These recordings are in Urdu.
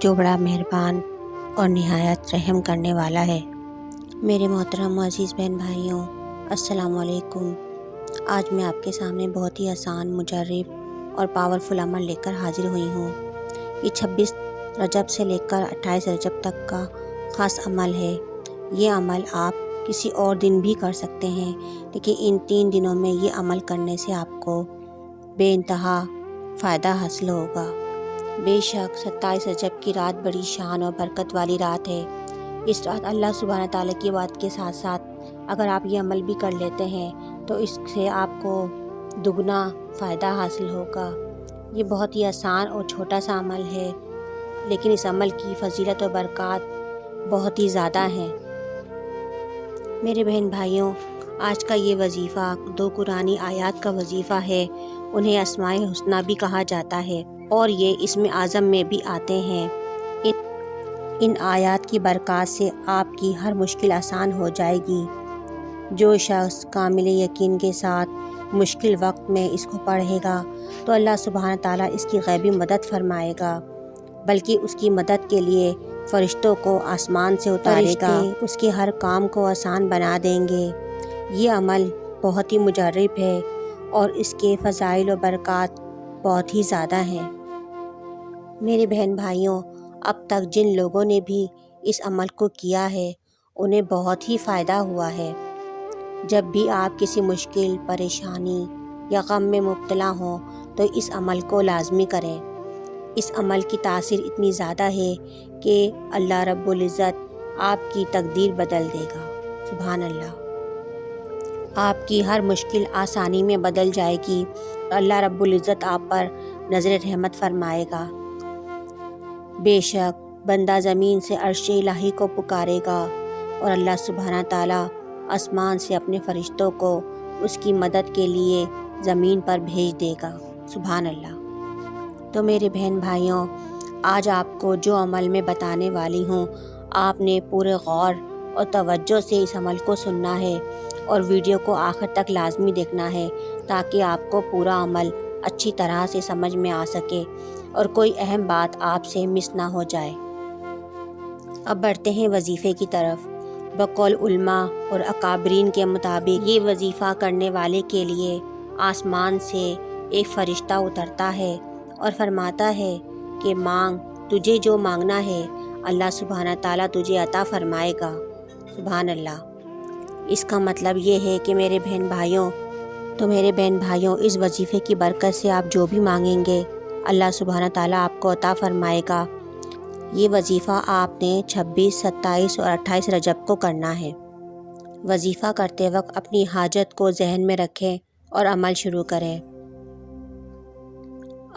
جو بڑا مہربان اور نہایت رحم کرنے والا ہے۔ میرے محترم عزیز بہن بھائیوں، السلام علیکم۔ آج میں آپ کے سامنے بہت ہی آسان، مجرب اور پاورفل عمل لے کر حاضر ہوئی ہوں۔ یہ 26 رجب سے لے کر 28 رجب تک کا خاص عمل ہے۔ یہ عمل آپ کسی اور دن بھی کر سکتے ہیں، لیکن ان 3 دنوں میں یہ عمل کرنے سے آپ کو بے انتہا فائدہ حاصل ہوگا۔ بے شک 27 رجب کی رات بڑی شان اور برکت والی رات ہے۔ اس رات اللہ سبحانہ تعالیٰ کی عبادت کے ساتھ ساتھ اگر آپ یہ عمل بھی کر لیتے ہیں تو اس سے آپ کو دگنا فائدہ حاصل ہوگا۔ یہ بہت ہی آسان اور چھوٹا سا عمل ہے، لیکن اس عمل کی فضیلت و برکات بہت ہی زیادہ ہیں۔ میرے بہن بھائیوں، آج کا یہ وظیفہ 2 قرآنی آیات کا وظیفہ ہے۔ انہیں اسماء الحسنی بھی کہا جاتا ہے اور یہ اسم اعظم میں بھی آتے ہیں۔ ان آیات کی برکات سے آپ کی ہر مشکل آسان ہو جائے گی۔ جو شخص کامل یقین کے ساتھ مشکل وقت میں اس کو پڑھے گا تو اللہ سبحانہ تعالیٰ اس کی غیبی مدد فرمائے گا، بلکہ اس کی مدد کے لیے فرشتوں کو آسمان سے اتارے گا، اس کے ہر کام کو آسان بنا دیں گے۔ یہ عمل بہت ہی مجرب ہے اور اس کے فضائل و برکات بہت ہی زیادہ ہیں۔ میرے بہن بھائیوں، اب تک جن لوگوں نے بھی اس عمل کو کیا ہے انہیں بہت ہی فائدہ ہوا ہے۔ جب بھی آپ کسی مشکل، پریشانی یا غم میں مبتلا ہوں تو اس عمل کو لازمی کریں۔ اس عمل کی تاثیر اتنی زیادہ ہے کہ اللہ رب العزت آپ کی تقدیر بدل دے گا۔ سبحان اللہ۔ آپ کی ہر مشکل آسانی میں بدل جائے گی اور اللہ رب العزت آپ پر نظر رحمت فرمائے گا۔ بے شک بندہ زمین سے عرش الہی کو پکارے گا اور اللہ سبحانہ تعالیٰ آسمان سے اپنے فرشتوں کو اس کی مدد کے لیے زمین پر بھیج دے گا۔ سبحان اللہ۔ تو میرے بہن بھائیوں، آج آپ کو جو عمل میں بتانے والی ہوں، آپ نے پورے غور اور توجہ سے اس عمل کو سننا ہے اور ویڈیو کو آخر تک لازمی دیکھنا ہے تاکہ آپ کو پورا عمل اچھی طرح سے سمجھ میں آ سکے اور کوئی اہم بات آپ سے مس نہ ہو جائے۔ اب بڑھتے ہیں وظیفے کی طرف۔ بقول علماء اور اکابرین کے مطابق یہ وظیفہ کرنے والے کے لیے آسمان سے ایک فرشتہ اترتا ہے اور فرماتا ہے کہ مانگ، تجھے جو مانگنا ہے اللہ سبحانہ تعالیٰ تجھے عطا فرمائے گا۔ سبحان اللہ۔ اس کا مطلب یہ ہے کہ میرے بہن بھائیوں اس وظیفے کی برکت سے آپ جو بھی مانگیں گے اللہ سبحانہ تعالیٰ آپ کو عطا فرمائے گا۔ یہ وظیفہ آپ نے 26، 27 اور 28 رجب کو کرنا ہے۔ وظیفہ کرتے وقت اپنی حاجت کو ذہن میں رکھیں اور عمل شروع کریں۔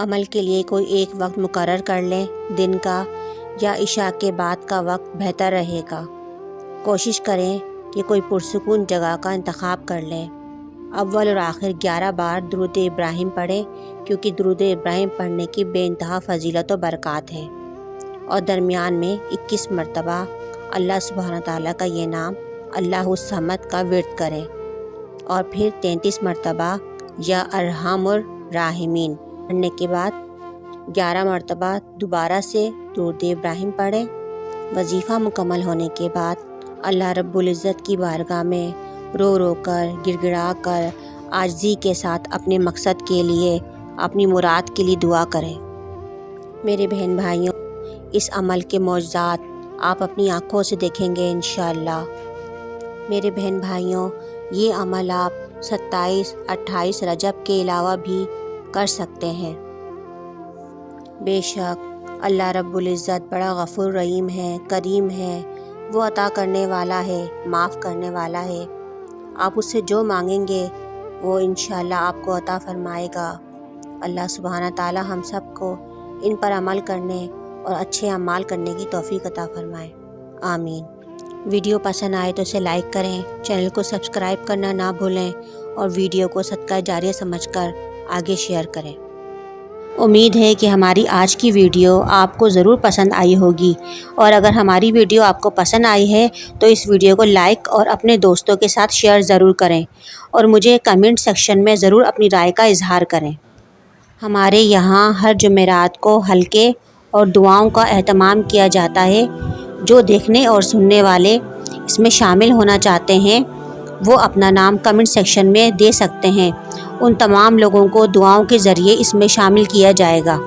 عمل کے لیے کوئی ایک وقت مقرر کر لیں، دن کا یا عشاء کے بعد کا وقت بہتر رہے گا۔ کوشش کریں کہ کوئی پرسکون جگہ کا انتخاب کر لیں۔ اول اور آخر 11 بار درود ابراہیم پڑھیں، کیونکہ درود ابراہیم پڑھنے کی بے انتہا فضیلت و برکات ہے، اور درمیان میں 21 مرتبہ اللہ سبحانہ تعالیٰ کا یہ نام اللہ الصمد کا ورد کریں، اور پھر 33 مرتبہ یا ارحم الراحمین پڑھنے کے بعد 11 مرتبہ دوبارہ سے درود ابراہیم پڑھیں۔ وظیفہ مکمل ہونے کے بعد اللہ رب العزت کی بارگاہ میں رو رو کر، گڑ گڑا کر، عاجزی کے ساتھ اپنے مقصد کے لیے، اپنی مراد کے لیے دعا کریں۔ میرے بہن بھائیوں، اس عمل کے معجزات آپ اپنی آنکھوں سے دیکھیں گے انشاءاللہ۔ میرے بہن بھائیوں، یہ عمل آپ 27، 28 رجب کے علاوہ بھی کر سکتے ہیں۔ بے شک اللہ رب العزت بڑا غفور رحیم ہے، کریم ہے، وہ عطا کرنے والا ہے، معاف کرنے والا ہے۔ آپ اس سے جو مانگیں گے وہ انشاءاللہ آپ کو عطا فرمائے گا۔ اللہ سبحانہ تعالیٰ ہم سب کو ان پر عمل کرنے اور اچھے اعمال کرنے کی توفیق عطا فرمائے، آمین۔ ویڈیو پسند آئے تو اسے لائک کریں، چینل کو سبسکرائب کرنا نہ بھولیں اور ویڈیو کو صدقہ جاریہ سمجھ کر آگے شیئر کریں۔ امید ہے کہ ہماری آج کی ویڈیو آپ کو ضرور پسند آئی ہوگی، اور اگر ہماری ویڈیو آپ کو پسند آئی ہے تو اس ویڈیو کو لائک اور اپنے دوستوں کے ساتھ شیئر ضرور کریں، اور مجھے کمنٹ سیکشن میں ضرور اپنی رائے کا اظہار کریں۔ ہمارے یہاں ہر جمعرات کو حلقے اور دعاؤں کا اہتمام کیا جاتا ہے۔ جو دیکھنے اور سننے والے اس میں شامل ہونا چاہتے ہیں وہ اپنا نام کمنٹ سیکشن میں دے سکتے ہیں۔ ان تمام لوگوں کو دعاؤں کے ذریعے اس میں شامل کیا جائے گا۔